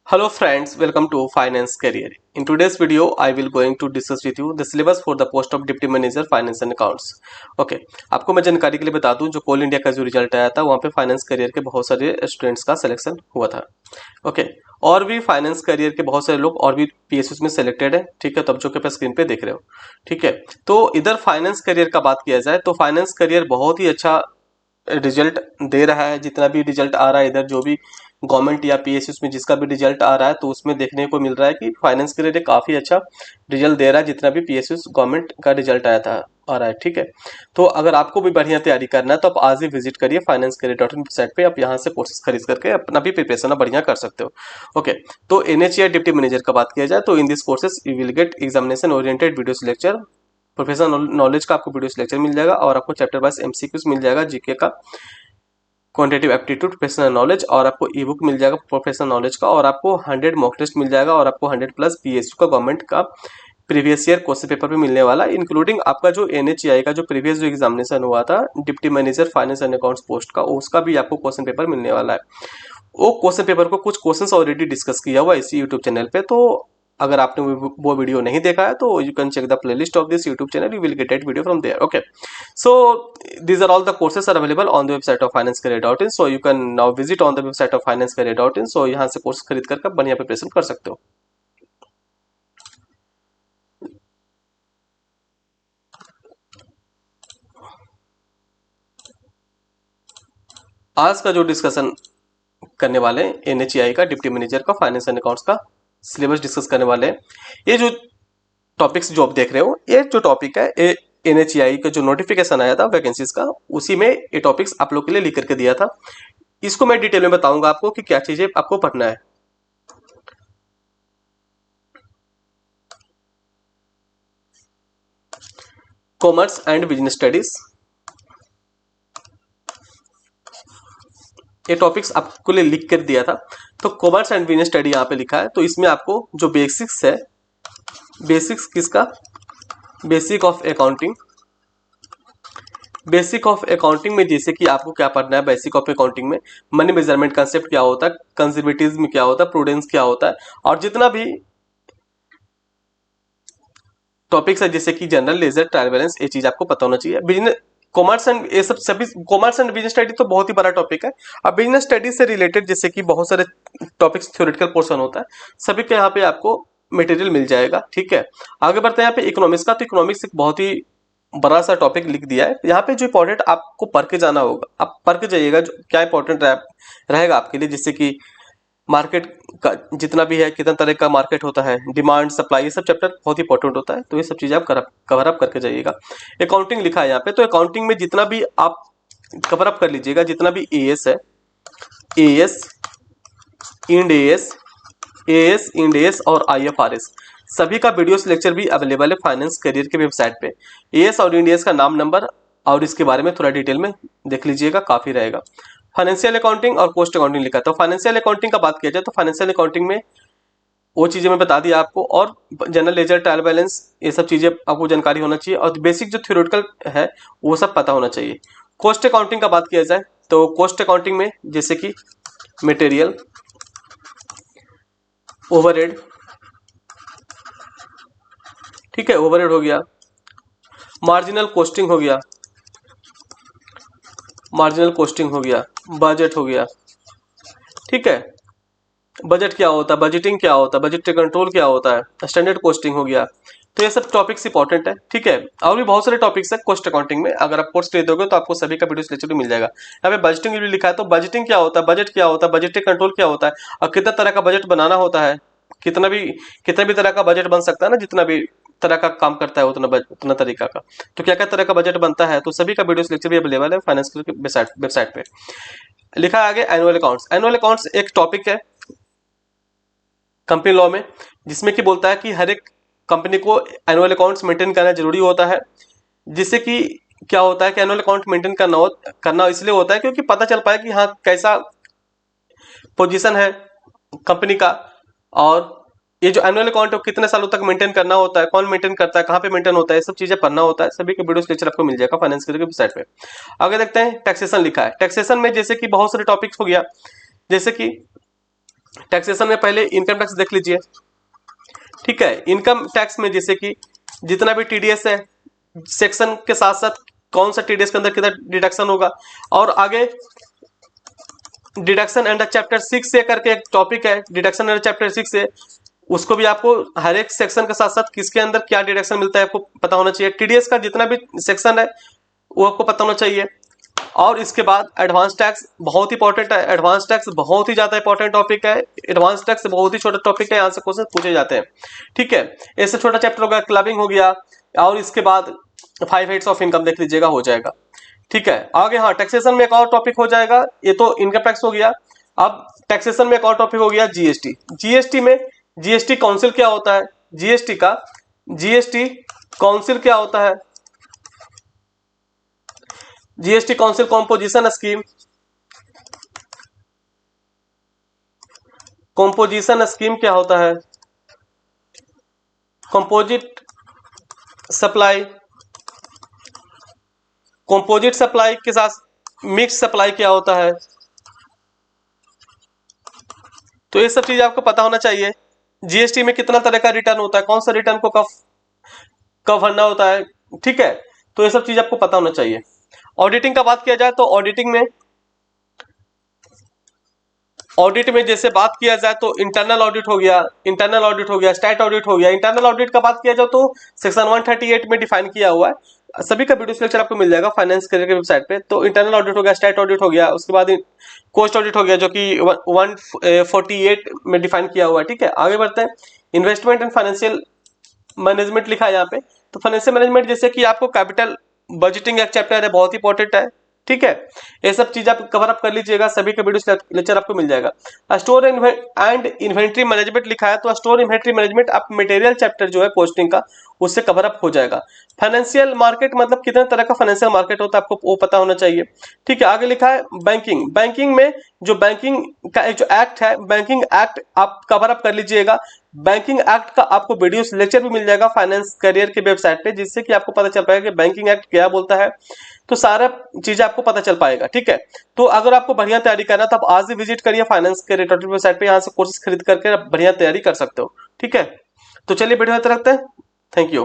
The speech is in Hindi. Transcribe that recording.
Hello friends, welcome to Finance Career. In today's video, I will going to discuss with you the syllabus for the post of Deputy Manager Finance and Accounts. Okay, आपको मैं जानकारी के लिए बता दूं जो कोल इंडिया का जो रिजल्ट आया था वहाँ पे फाइनेंस करियर के बहुत सारे स्टूडेंट्स का सिलेक्शन हुआ था. ओके, और भी फाइनेंस करियर के बहुत सारे लोग और भी पीएसयू में सेलेक्टेड है. ठीक है, तो अब जो कि आप स्क्रीन पे देख रहे हो. ठीक है, तो इधर फाइनेंस करियर का बात किया जाए तो फाइनेंस करियर बहुत ही अच्छा रिजल्ट दे रहा है. जितना भी रिजल्ट आ रहा है इधर जो भी गवर्नमेंट या पीएसयू में जिसका भी रिजल्ट आ रहा है तो उसमें देखने को मिल रहा है कि फाइनेंस के लिए काफ़ी अच्छा रिजल्ट दे रहा है. जितना भी पीएसयू गवर्नमेंट का रिजल्ट आया था आ रहा है. ठीक है, तो अगर आपको भी बढ़िया तैयारी करना है तो आप आज ही विजिट करिए finance-career.in वेबसाइट पे. आप यहाँ से कोर्सेज खरीद करके अपना भी प्रिपरेशन बढ़िया कर सकते हो. ओके, तो एनएचआई डिप्टी मैनेजर का बात किया जाए तो in this courses you will gate examination oriented videos lecture. Professional knowledge का आपको वीडियोस लेक्चर मिल जाएगा और आपको चैप्टर वाइज एमसीक्यूज मिल जाएगा. जीके का, क्वांटिटेटिव एप्टीट्यूड, प्रोफेशनल नॉलेज, और आपको ई बुक मिल जाएगा प्रोफेशनल नॉलेज का, और आपको 100 मॉक टेस्ट मिल जाएगा, और आपको 100+ पीएसयू का गवर्नमेंट का प्रीवियस ईयर क्वेश्चन पेपर भी मिलने वाला है, इंक्लूडिंग आपका जो एनएचआई का जो प्रीवियस जो एग्जामिनेशन हुआ था deputy manager finance and accounts post का, उसका भी आपको क्वेश्चन पेपर मिलने वाला है. वो क्वेश्चन पेपर को कुछ क्वेश्चंस ऑलरेडी डिस्कस किया हुआ है इसी यूट्यूब चैनल पे. तो अगर आपने वो वीडियो नहीं देखा है तो you can check the playlist of this YouTube channel. You will get that video from there. Okay, so these are all the courses are available on the website of financecareer.in, so you can now visit on the website of financecareer.in. so यहाँ से कोर्स खरीद कर बढ़िया प्रिपरेशन कर सकते हो. आज का जो डिस्कशन करने वाले हैं एनएचआई का, डिप्टी मैनेजर का, फाइनेंस एंड अकाउंट्स का सिलेबस डिस्कस करने वाले हैं. ये जो टॉपिक्स जो आप देख रहे हो, ये जो टॉपिक है एनएचआई का जो नोटिफिकेशन आया था वैकेंसीज का, उसी में ये टॉपिक्स आप लोग के लिए लिख करके दिया था. इसको मैं डिटेल में बताऊंगा आपको कि क्या चीजें आपको पढ़ना है. कॉमर्स एंड बिजनेस स्टडीज, ये टॉपिक्स आपको लिए लिख कर दिया था. तो कॉमर्स एंड बिजनेस स्टडी यहाँ पे लिखा है. तो इसमें आपको जो बेसिक्स है, बेसिक्स किसका, basic of accounting. Basic of accounting में जैसे कि आपको क्या पढ़ना है, बेसिक ऑफ अकाउंटिंग में मनी मेजरमेंट कंसेप्ट क्या होता है, कंजर्वेटिज्म क्या होता है, प्रूडेंस क्या होता है, और जितना भी टॉपिक्स है जैसे कि जनरल लेजर, ट्रायल बैलेंस, ये चीज आपको पता होना चाहिए. बिजनेस, कॉमर्स एंड ये सब सभी, कॉमर्स एंड बिजनेस स्टडी तो बहुत ही बड़ा टॉपिक है. अब बिजनेस स्टडी से रिलेटेड जैसे कि बहुत सारे टॉपिक्स थ्योरेटिकल पोर्शन होता है, सभी के यहाँ पे आपको मटेरियल मिल जाएगा. ठीक है, आगे बढ़ते हैं यहाँ पे इकोनॉमिक्स का. तो इकोनॉमिक्स एक बहुत ही बड़ा सा टॉपिक लिख दिया है यहाँ पे. जो इंपॉर्टेंट आपको पढ़ के जाना होगा, आप पढ़ के जाइएगा जो क्या इंपॉर्टेंट रहेगा आपके लिए. जैसे कि मार्केट का जितना भी है, कितना तरह का मार्केट होता है, डिमांड सप्लाई, ये सब चैप्टर बहुत इंपॉर्टेंट होता है. तो ये सब चीजें आप कवर अप करके जाइएगा. अकाउंटिंग लिखा है यहाँ पे, तो अकाउंटिंग में जितना भी आप कवर अप कर लीजिएगा, जितना भी एएस है, as, Ind AS, as, Ind AS और आईएफआरएस, सभी का वीडियोस लेक्चर भी अवेलेबल है फाइनेंस करियर के वेबसाइट पे. एएस और इंड एएस का नाम, नंबर और इसके बारे में थोड़ा डिटेल में देख लीजिएगा, काफी रहेगा. फाइनेंशियल अकाउंटिंग और पोस्ट अकाउंटिंग लिखा था. फाइनेंशियल अकाउंटिंग का बात किया जाए तो फाइनेंशियल अकाउंटिंग में वो चीजें मैं बता दिया आपको, और जनरल लेजर, ट्रायल बैलेंस, ये सब चीजें आपको जानकारी होना चाहिए, और बेसिक जो थ्योरेटिकल है वो सब पता होना चाहिए. कॉस्ट अकाउंटिंग का बात किया जाए तो कॉस्ट अकाउंटिंग में जैसे कि मटेरियल, ओवरहेड, ठीक है, ओवरहेड हो गया, मार्जिनल कॉस्टिंग हो गया, मार्जिनल कॉस्टिंग हो गया, बजट हो गया. ठीक है, बजट क्या होता है, बजटिंग क्या होता है, बजट कंट्रोल क्या होता है, स्टैंडर्ड कॉस्टिंग हो गया. तो ये सब टॉपिक्स इंपॉर्टेंट है. ठीक है, और भी बहुत सारे टॉपिक्स है कॉस्ट अकाउंटिंग में. अगर आप कोर्स खरीदोगे तो आपको सभी का वीडियो लेक्चर भी मिल जाएगा. यहाँ पे बजटिंग भी लिखा है. तो बजटिंग क्या होता है, बजट क्या होता है, बजट कंट्रोल क्या होता है, और कितना तरह का बजट बनाना होता है, कितना भी तरह का बजट बन सकता है ना, जितना भी तरह का काम करता है उतना तरीका का. तो क्या क्या तरह का बजट बनता है, तो सभी का वीडियो लेक्चर भी अवेलेबल है फाइनेंस के वेबसाइट पे. लिखा है आगे एनुअल अकाउंट्स. एनुअल अकाउंट्स एक टॉपिक है कंपनी लॉ में, जिसमें कि बोलता है कि हर एक कंपनी को एनुअल अकाउंट्स मेंटेन करना जरूरी होता है. जिससे कि क्या होता है कि एनुअल अकाउंट मेंटेन करना इसलिए होता है क्योंकि पता चल पाए कि हाँ कैसा पोजीशन है कंपनी का, और ये जो एनुअल अकाउंट है कितने सालों तक मेंटेन करना होता है, कौन मेंटेन करता है, कहाँ पे मेंटेन होता है, ये सब चीजें पढ़ना होता है. सभी के वीडियो लेक्चर आपको मिल जाएगा फाइनेंस के वेबसाइट पे. आगे देखते हैं टैक्सेशन लिखा है. टैक्सेशन में जैसे कि बहुत सारे टॉपिक्स हो गया, जैसे कि टैक्सेशन में पहले इनकम टैक्स देख लीजिए। ठीक है, इनकम टैक्स में जैसे कि जितना भी टीडीएस है, सेक्शन के साथ साथ कौन सा टीडीएस के अंदर कितना डिडक्शन होगा, और आगे डिडक्शन अंडर चैप्टर 6 से करके एक टॉपिक है, डिडक्शन अंडर चैप्टर 6 से, उसको भी आपको हर एक सेक्शन के साथ साथ किसके अंदर क्या डिडक्शन मिलता है आपको पता होना चाहिए। टीडीएस का जितना भी सेक्शन है वो आपको पता होना चाहिए। और इसके बाद एडवांस टैक्स बहुत इंपॉर्टेंट है, एडवांस टैक्स बहुत ही ज्यादा इंपॉर्टेंट टॉपिक है, एडवांस टैक्स बहुत ही छोटा टॉपिक है, यहाँ से क्वेश्चन पूछे जाते हैं। ठीक है, ऐसे छोटा चैप्टर होगा, क्लबिंग हो गया, और इसके बाद 5 हेड्स ऑफ इनकम देख लीजिएगा, हो जाएगा। ठीक है, आगे हाँ टैक्सेशन में एक और टॉपिक हो जाएगा, ये तो इनकम टैक्स हो गया। अब टैक्सेशन में एक और टॉपिक हो गया जीएसटी। जीएसटी में जीएसटी काउंसिल क्या होता है, जीएसटी काउंसिल क्या होता है, GST council composition scheme, composition scheme क्या होता है, कंपोजिट सप्लाई, कंपोजिट सप्लाई के साथ मिक्स सप्लाई क्या होता है। तो ये सब चीज आपको पता होना चाहिए। जीएसटी में कितना तरह का रिटर्न होता है, कौन सा रिटर्न को कब कब भरना होता है। ठीक है, तो ये सब चीज आपको पता होना चाहिए। ऑडिटिंग का बात किया जाए तो ऑडिट में जैसे बात किया जाए तो इंटरनल ऑडिट हो गया, स्टैट ऑडिट हो गया। इंटरनल ऑडिट का बात किया जाए तो सेक्शन 138 में डिफाइन किया हुआ है, सभी का वीडियो लेक्चर आपको मिल जाएगा फाइनेंस करियर के वेबसाइट पे। तो इंटरनल ऑडिट हो गया, स्टैट ऑडिट हो गया, उसके बाद कोस्ट ऑडिट हो गया जो कि 148 में डिफाइन किया हुआ है। ठीक है, आगे बढ़ते हैं। इन्वेस्टमेंट एंड फाइनेंशियल मैनेजमेंट लिखा है यहाँ पे। तो फाइनेंशियल मैनेजमेंट जैसे कि आपको कैपिटल बजटिंग एक चैप्टर है, बहुत इंपॉर्टेंट है। ठीक है, ये सब चीज आप कवर अप कर लीजिएगा, सभी का वीडियो लेक्चर आपको मिल जाएगा। स्टोर एंड इन्वेंट्री मैनेजमेंट लिखा है, तो स्टोर इन्वेंट्री मैनेजमेंट आप मटेरियल चैप्टर जो है कॉस्टिंग का, उससे कवर अप हो जाएगा। फाइनेंशियल मार्केट मतलब कितने तरह का फाइनेंशियल मार्केट होता है आपको वो पता होना चाहिए। ठीक है, आगे लिखा है बैंकिंग। बैंकिंग में जो बैंकिंग का जो एक्ट है, बैंकिंग एक्ट आप कवर अप कर लीजिएगा। बैंकिंग एक्ट का आपको वीडियो लेक्चर भी मिल जाएगा फाइनेंस करियर के वेबसाइट पे, जिससे कि आपको पता चल पाएगा कि बैंकिंग एक्ट क्या बोलता है, तो सारा चीजें आपको पता चल पाएगा। ठीक है, तो अगर आपको बढ़िया तैयारी करना तो आप आज ही विजिट करिए फाइनेंस के रिलेटेड वेबसाइट पे, यहाँ से कोर्सेज खरीद करके बढ़िया तैयारी कर सकते हो। ठीक है, तो चलिए वीडियो रखते हैं। Thank you.